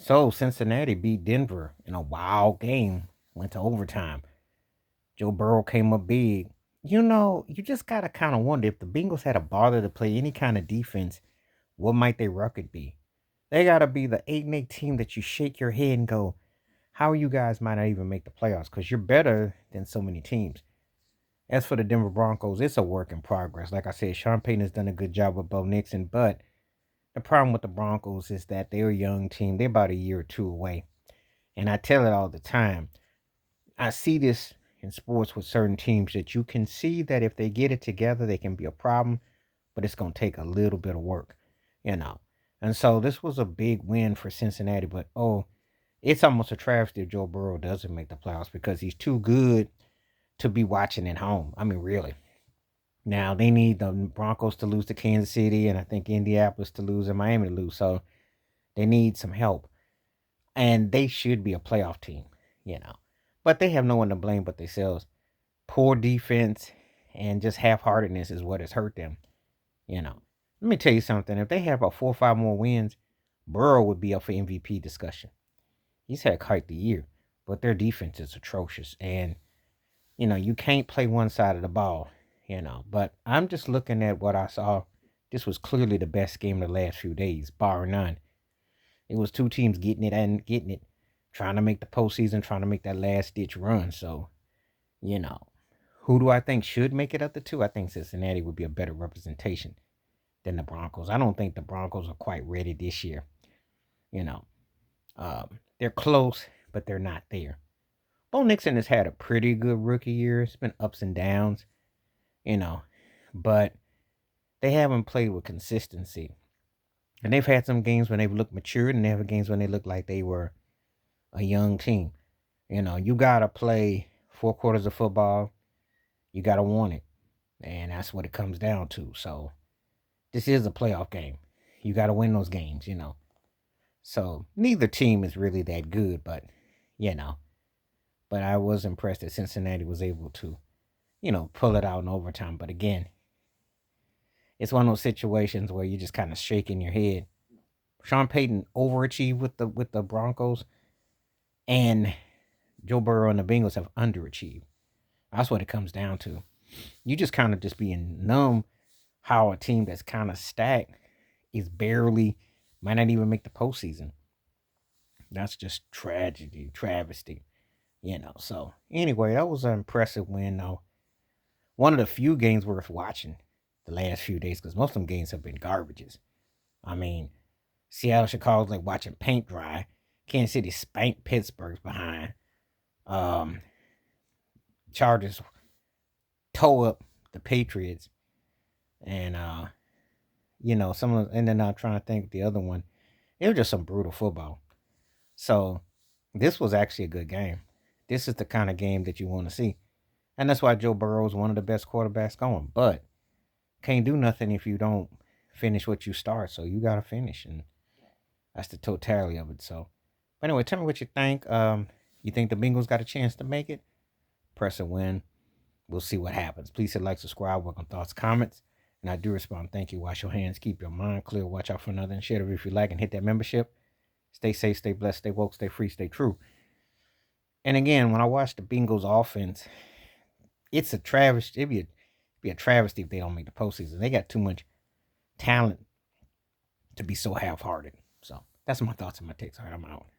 So Cincinnati beat Denver in a wild game, went to overtime. Joe Burrow came up big. You just gotta kind of wonder if the Bengals had a bother to play any kind of defense, what might their record be? They gotta be the 8-8 team that you shake your head and go, how you guys might not even make the playoffs? Because you're better than so many teams. As for the Denver Broncos, it's a work in progress. Like I said, Sean Payton has done a good job with Bo Nixon, but the problem with the Broncos is that they're a young team. They're about a year or two away. And I tell it all the time. I see this in sports with certain teams that you can see that if they get it together, they can be a problem, but it's going to take a little bit of work, you know. And so this was a big win for Cincinnati, but it's almost a travesty if Joe Burrow doesn't make the playoffs because he's too good to be watching at home. I mean, really. Now they need the Broncos to lose to Kansas City, and I think Indianapolis to lose and Miami to lose. So they need some help, and they should be a playoff team, you know. But they have no one to blame but themselves. Poor defense and just half-heartedness is what has hurt them, you know. Let me tell you something. If they have about 4 or 5 more wins, Burrow would be up for MVP discussion. He's had quite the year, but their defense is atrocious, and you can't play one side of the ball, But I'm just looking at what I saw. This was clearly the best game of the last few days, bar none. It was two teams getting it and getting it, trying to make the postseason, trying to make that last ditch run. So, you know, who do I think should make it up to two? I think Cincinnati would be a better representation than the Broncos. I don't think the Broncos are quite ready this year. You know, they're close, but they're not there. Bo Nixon has had a pretty good rookie year. It's been ups and downs, you know, but they haven't played with consistency. And they've had some games when they've looked mature, and they have games when they look like they were a young team. You got to play 4 quarters of football. You got to want it. And that's what it comes down to. So this is a playoff game. You got to win those games. So neither team is really that good, but, you know, but I was impressed that Cincinnati was able to, pull it out in overtime. But again, it's one of those situations where you're just kind of shaking your head. Sean Payton overachieved with the Broncos, and Joe Burrow and the Bengals have underachieved. That's what it comes down to. You just kind of just being numb how a team that's kind of stacked is barely might not even make the postseason. That's just tragedy, travesty. So anyway, that was an impressive win though. One of the few games worth watching the last few days because most of them games have been garbages. I mean, Seattle, Chicago's like watching paint dry. Kansas City spanked Pittsburgh's behind. Um, Chargers toe up the Patriots, and some of and then I'm trying to think the other one. It was just some brutal football. So this was actually a good game. This is the kind of game that you want to see, and that's why Joe Burrow is one of the best quarterbacks going. But can't do nothing if you don't finish what you start. So you got to finish, and that's the totality of it. So, but anyway, tell me what you think. You think the Bengals got a chance to make it? Press a win. We'll see what happens. Please hit like, subscribe, welcome thoughts, comments. And I do respond. Thank you. Wash your hands. Keep your mind clear. Watch out for another. And share it if you like. And hit that membership. Stay safe, stay blessed, stay woke, stay free, stay true. And again, when I watch the Bengals offense, it's a travesty. It'd be a travesty if they don't make the postseason. They got too much talent to be so half-hearted. So that's my thoughts and my takes. All right, I'm out.